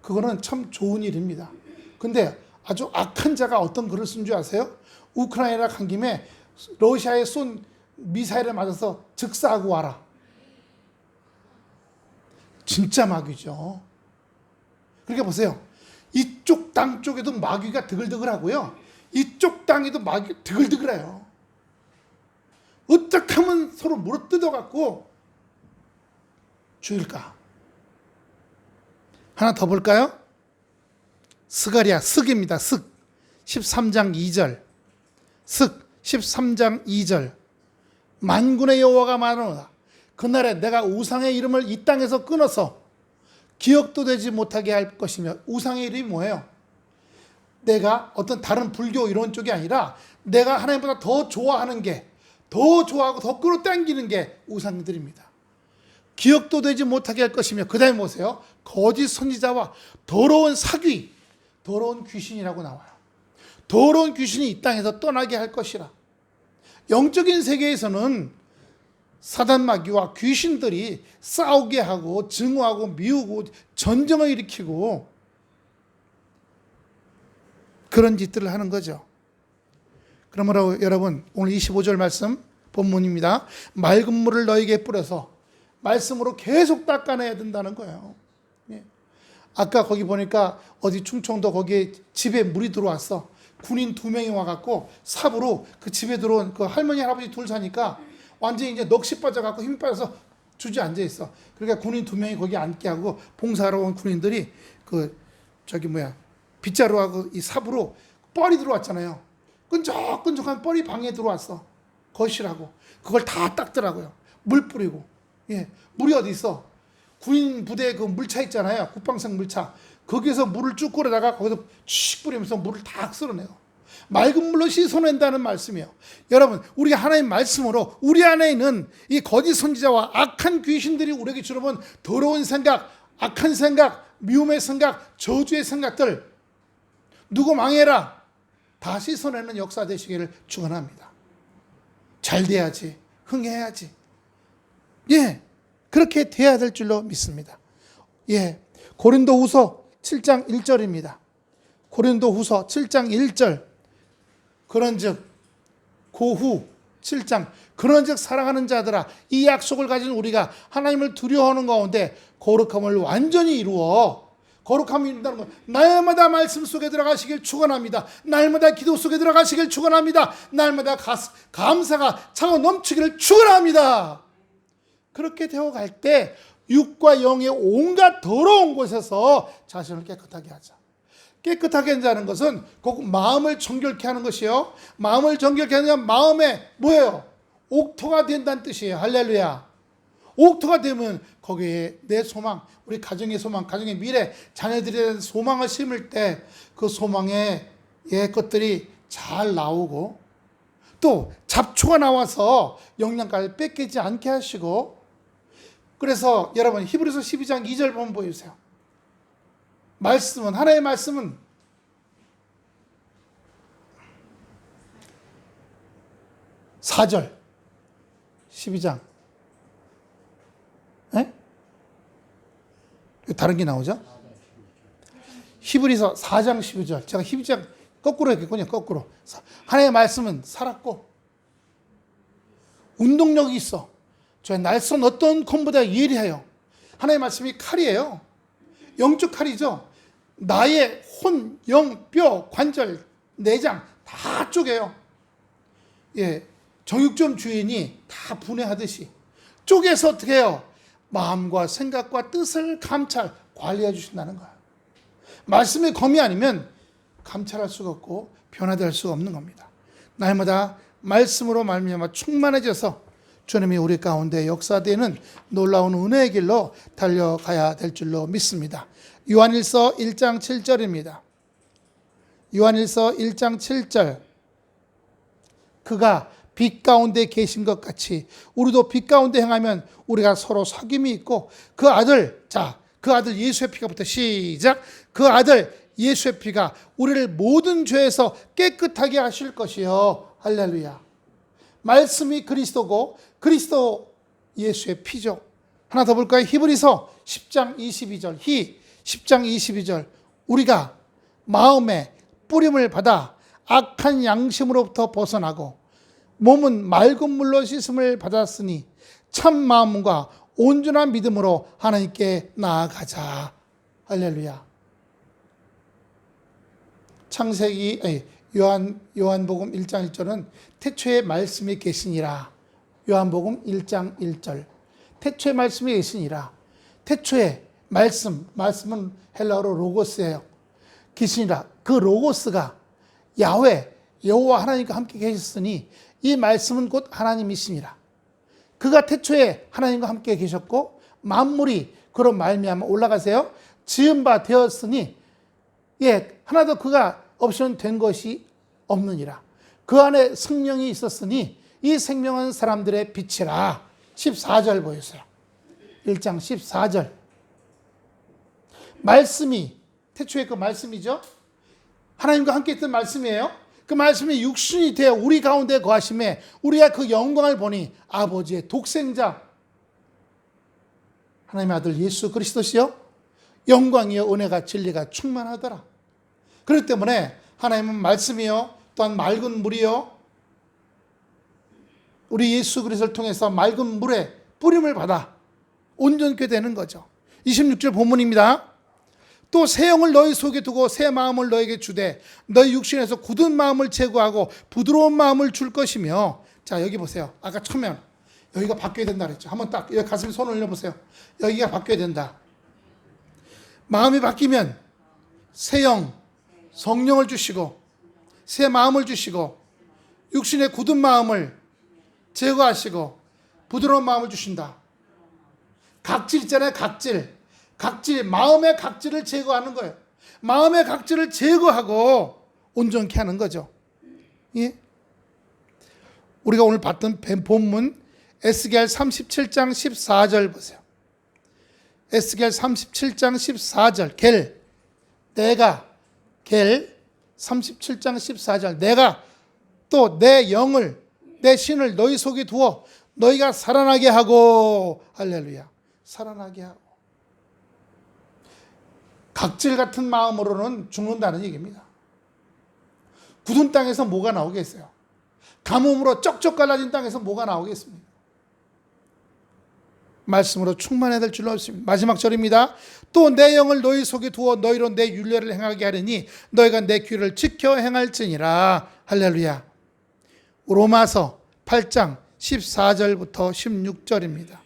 그거는 참 좋은 일입니다. 근데 아주 악한 자가 어떤 글을 쓴 줄 아세요? 우크라이나 간 김에 러시아에 쏜 미사일을 맞아서 즉사하고 와라. 진짜 마귀죠. 그러니까 보세요. 이쪽 땅 쪽에도 마귀가 드글드글하고요. 이쪽 땅에도 마귀가 드글드글해요. 어떻게 하면 서로 물어뜯어갖고 죽일까? 하나 더 볼까요? 스가랴, 슥입니다. 슥. 13장 2절. 슥 13장 2절. 만군의 여호와가 말하노라. 그날에 내가 우상의 이름을 이 땅에서 끊어서 기억도 되지 못하게 할 것이며. 우상의 이름이 뭐예요? 내가 어떤 다른 불교 이런 쪽이 아니라 내가 하나님보다 더 좋아하는 게, 더 좋아하고 더 끌어당기는 게 우상들입니다. 기억도 되지 못하게 할 것이며. 그 다음에 보세요. 거짓 선지자와 더러운 사귀, 더러운 귀신이라고 나와요. 더러운 귀신이 이 땅에서 떠나게 할 것이라. 영적인 세계에서는 사단 마귀와 귀신들이 싸우게 하고 증오하고 미우고 전쟁을 일으키고 그런 짓들을 하는 거죠. 그러므로 여러분 오늘 25절 말씀 본문입니다. 맑은 물을 너에게 뿌려서 말씀으로 계속 닦아내야 된다는 거예요. 아까 거기 보니까 어디 충청도 거기에 집에 물이 들어왔어. 군인 2명이 와갖고 삽으로 그 집에 들어온 그 할머니 할아버지 둘 사니까 완전히 이제 넋이 빠져갖고 힘이 빠져서 주저앉아 있어. 그러니까 군인 2명이 거기 앉게 하고 봉사하러 온 군인들이 빗자루하고 이 삽으로 뻘이 들어왔잖아요. 끈적끈적한 뻘이 방에 들어왔어. 거실하고. 그걸 다 닦더라고요. 물 뿌리고. 예, 물이 어디 있어? 구인 부대 그 물차 있잖아요. 국방성 물차. 거기에서 물을 쭉 끌어다가 거기서 씩 뿌리면서 물을 다 쓸어내요. 맑은 물로 씻어낸다는 말씀이에요. 여러분, 우리가 하나님 말씀으로 우리 안에 있는 이 거짓 선지자와 악한 귀신들이 우리에게 주로는 더러운 생각, 악한 생각, 미움의 생각, 저주의 생각들, 누구 망해라, 다 씻어내는 역사 되시기를 축원합니다. 잘 돼야지, 흥해야지. 예, 그렇게 돼야 될 줄로 믿습니다. 예, 고린도후서 7장 1절입니다. 고린도후서 7장 1절. 그런즉 고후 7장 그런즉 사랑하는 자들아 이 약속을 가진 우리가 하나님을 두려워하는 가운데 거룩함을 완전히 이루어, 거룩함을 이룬다는 건 날마다 말씀 속에 들어가시길 축원합니다. 날마다 기도 속에 들어가시길 축원합니다. 날마다 감사가 차고 넘치기를 축원합니다. 그렇게 되어갈 때 육과 영의 온갖 더러운 곳에서 자신을 깨끗하게 하자. 깨끗하게 한다는 것은 꼭 마음을 정결케 하는 것이요. 마음을 정결케 하면 마음에 뭐예요? 옥토가 된다는 뜻이에요. 할렐루야. 옥토가 되면 거기에 내 소망, 우리 가정의 소망, 가정의 미래, 자녀들에 대한 소망을 심을 때 그 소망의 것들이 잘 나오고, 또 잡초가 나와서 영양가를 뺏기지 않게 하시고, 그래서 여러분 히브리서 12장 2절 보면 보여주세요. 말씀은, 하나의 말씀은 4절 12장 에? 다른 게 나오죠? 히브리서 4장 12절. 제가 12장 거꾸로 했겠군요. 거꾸로. 하나의 말씀은 살았고 운동력이 있어. 저 날선 어떤 콤보다 예리해요. 하나의 말씀이 칼이에요. 영적 칼이죠. 나의 혼, 영, 뼈, 관절, 내장 다 쪼개요. 예, 정육점 주인이 다 분해하듯이 쪼개서 어떻게 해요? 마음과 생각과 뜻을 감찰, 관리해 주신다는 거예요. 말씀의 검이 아니면 감찰할 수가 없고 변화될 수가 없는 겁니다. 날마다 말씀으로 말미암아 충만해져서 주님이 우리 가운데 역사되는 놀라운 은혜의 길로 달려가야 될 줄로 믿습니다. 요한일서 1장 7절입니다. 요한일서 1장 7절. 그가 빛 가운데 계신 것 같이 우리도 빛 가운데 행하면 우리가 서로 사귐이 있고 그 아들, 자, 그 아들 예수의 피가부터 시작. 그 아들 예수의 피가 우리를 모든 죄에서 깨끗하게 하실 것이요. 할렐루야. 말씀이 그리스도고 그리스도 예수의 피죠. 하나 더 볼까요? 히브리서 10장 22절. 10장 22절. 우리가 마음에 뿌림을 받아 악한 양심으로부터 벗어나고 몸은 맑은 물로 씻음을 받았으니 참 마음과 온전한 믿음으로 하나님께 나아가자. 할렐루야. 요한복음 1장 1절은 태초에 말씀이 계시니라. 요한복음 1장 1절. 태초에 말씀이 계시니라. 태초에 말씀은 헬라어로 로고스예요. 계시니라. 그 로고스가 야훼, 여호와 하나님과 함께 계셨으니 이 말씀은 곧 하나님이시니라. 그가 태초에 하나님과 함께 계셨고 만물이 그로 말미암아 올라가세요. 지은 바 되었으니 하나도 그가 없이는 된 것이 없느니라. 그 안에 생명이 있었으니 이 생명은 사람들의 빛이라. 14절 보였어요. 1장 14절. 말씀이 태초에 그 말씀이죠. 하나님과 함께 있던 말씀이에요. 그 말씀이 육신이 되어 우리 가운데 거하심에 우리가 그 영광을 보니 아버지의 독생자 하나님의 아들 예수 그리스도시요 영광이요 은혜가 진리가 충만하더라. 그렇기 때문에 하나님은 말씀이요 또한 맑은 물이요 우리 예수 그리스도를 통해서 맑은 물에 뿌림을 받아 온전케 되는 거죠. 26절 본문입니다. 또 새 영을 너희 속에 두고 새 마음을 너에게 주되 너희 육신에서 굳은 마음을 제거하고 부드러운 마음을 줄 것이며. 자, 여기 보세요. 아까 처음에 여기가 바뀌어야 된다 그랬죠. 한번 딱 여기 가슴에 손을 올려보세요. 여기가 바뀌어야 된다. 마음이 바뀌면 새 영, 성령을 주시고 새 마음을 주시고 육신의 굳은 마음을 제거하시고 부드러운 마음을 주신다. 각질 있잖아요. 각질, 마음의 각질을 제거하는 거예요. 마음의 각질을 제거하고 온전케 하는 거죠. 예? 우리가 오늘 봤던 본문 에스겔 37장 14절 보세요. 에스겔 37장 14절 내가 37장 14절 내가 또 내 영을 내 신을 너희 속에 두어 너희가 살아나게 하고 할렐루야 살아나게 하고 각질 같은 마음으로는 죽는다는 얘기입니다. 굳은 땅에서 뭐가 나오겠어요? 가뭄으로 쩍쩍 갈라진 땅에서 뭐가 나오겠습니까? 말씀으로 충만해야 될 줄로 믿습니다. 마지막 절입니다. 또 내 영을 너희 속에 두어 너희로 내 율례를 행하게 하리니 너희가 내 규례를 지켜 행할지니라. 할렐루야. 로마서 8장 14절부터 16절입니다.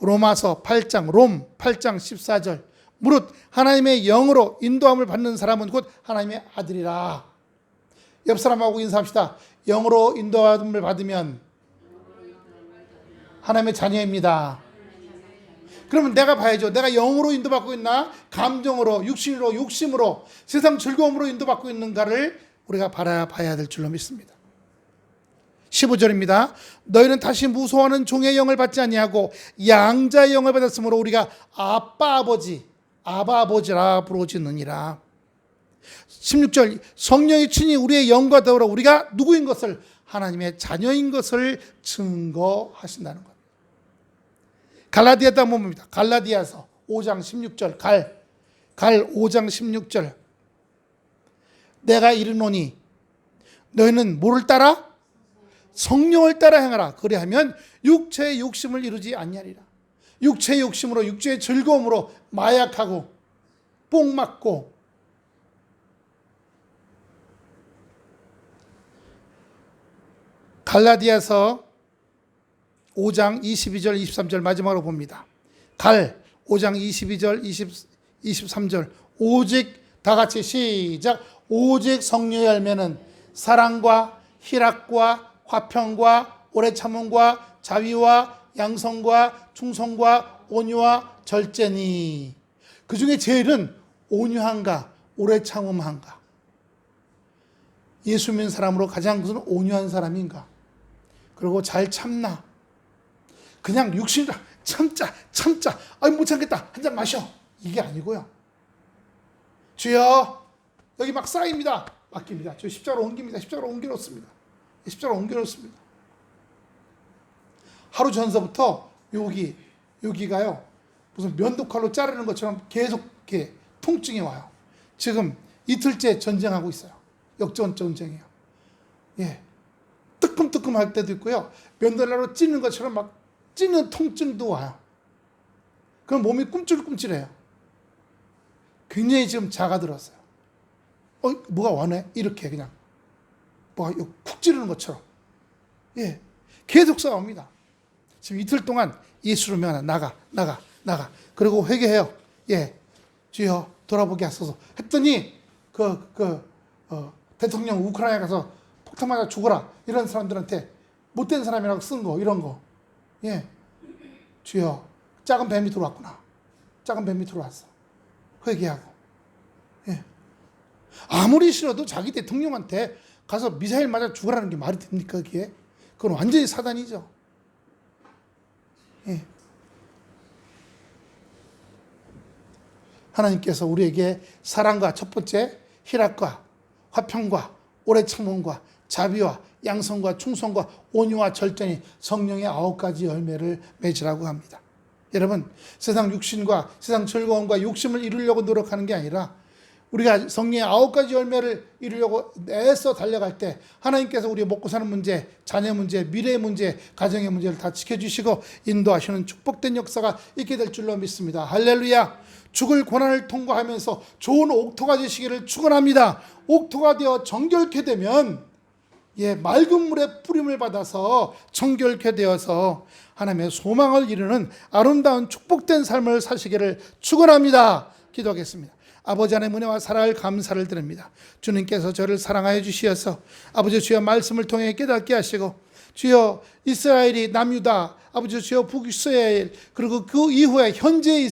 로마서 8장 롬 8장 14절 무릇 하나님의 영으로 인도함을 받는 사람은 곧 하나님의 아들이라. 옆 사람하고 인사합시다. 영으로 인도함을 받으면 하나님의 자녀입니다. 그러면 내가 봐야죠. 내가 영으로 인도받고 있나? 감정으로, 육신으로, 욕심으로, 세상 즐거움으로 인도받고 있는가를 우리가 봐야 될 줄로 믿습니다. 15절입니다. 너희는 다시 무소하는 종의 영을 받지 아니하고 양자의 영을 받았으므로 우리가 아빠 아버지라 부르짖느니라. 16절 성령이 친히 우리의 영과 더불어 우리가 누구인 것을 하나님의 자녀인 것을 증거하신다는 것. 갈라디아다 뭡니다. 갈라디아서 5장 16절 갈 5장 16절 내가 이르노니 너희는 뭐를 따라? 성령을 따라 행하라. 그리하면 육체의 욕심을 이루지 아니하리라. 육체의 욕심으로 육체의 즐거움으로 마약하고 뽕 맞고 갈라디아서 5장 22절 23절 마지막으로 봅니다. 5장 22절 23절 오직 다같이 시작. 오직 성령의 열매는 사랑과 희락과 화평과 오래 참음과 자비와 양성과 충성과 온유와 절제니. 그 중에 제일은 온유한가 오래 참음한가. 예수 믿는 사람으로 가장 무슨 온유한 사람인가. 그리고 잘 참나. 그냥 육신이라 참자 아이 못 참겠다 한 잔 마셔 이게 아니고요. 주여 여기 막 쌓입니다. 맡깁니다. 저 십자가로 옮깁니다. 십자가로 옮겨놓습니다. 하루 전서부터 여기가요 무슨 면도칼로 자르는 것처럼 계속 이렇게 통증이 와요. 지금 이틀째 전쟁하고 있어요. 역전 전쟁이에요. 예, 뜨끔뜨끔 할 때도 있고요. 면도칼로 찌는 것처럼 막 찌는 통증도 와요. 그럼 몸이 꿈찔꿈찔해요. 굉장히 지금 자가 들었어요. 뭐가 와네? 이렇게 그냥 뭐가 쿡 찌르는 것처럼. 예, 계속 싸웁니다. 지금 이틀 동안 예수로 명하나 나가. 그리고 회개해요. 예, 주여 돌아보게 하소서 했더니 대통령 우크라이나 가서 폭탄 맞아 죽어라 이런 사람들한테 못된 사람이라고 쓴 거 이런 거. 예, 주여 작은 뱀이 들어왔구나. 작은 뱀이 들어왔어. 회개하고. 예, 아무리 싫어도 자기 대통령한테 가서 미사일 맞아 죽으라는 게 말이 됩니까? 그게? 그건 완전히 사단이죠. 예. 하나님께서 우리에게 사랑과 첫 번째 희락과 화평과 오래 참음과 자비와 양성과 충성과 온유와 절제니 성령의 9가지 열매를 맺으라고 합니다. 여러분, 세상 육신과 세상 즐거움과 욕심을 이루려고 노력하는 게 아니라 우리가 성령의 9가지 열매를 이루려고 애써 달려갈 때 하나님께서 우리 먹고 사는 문제, 자녀 문제, 미래의 문제, 가정의 문제를 다 지켜주시고 인도하시는 축복된 역사가 있게 될 줄로 믿습니다. 할렐루야. 죽을 고난을 통과하면서 좋은 옥토가 되시기를 축원합니다. 옥토가 되어 정결케 되면 맑은 물에 뿌림을 받아서 정결케 되어서 하나님의 소망을 이루는 아름다운 축복된 삶을 사시기를 축원합니다. 기도하겠습니다. 아버지 하나님 은혜와 사랑을 감사를 드립니다. 주님께서 저를 사랑하여 주시어서 아버지 주여 말씀을 통해 깨닫게 하시고 주여 이스라엘이 남유다 아버지 주여 북이스라엘 그리고 그 이후에 현재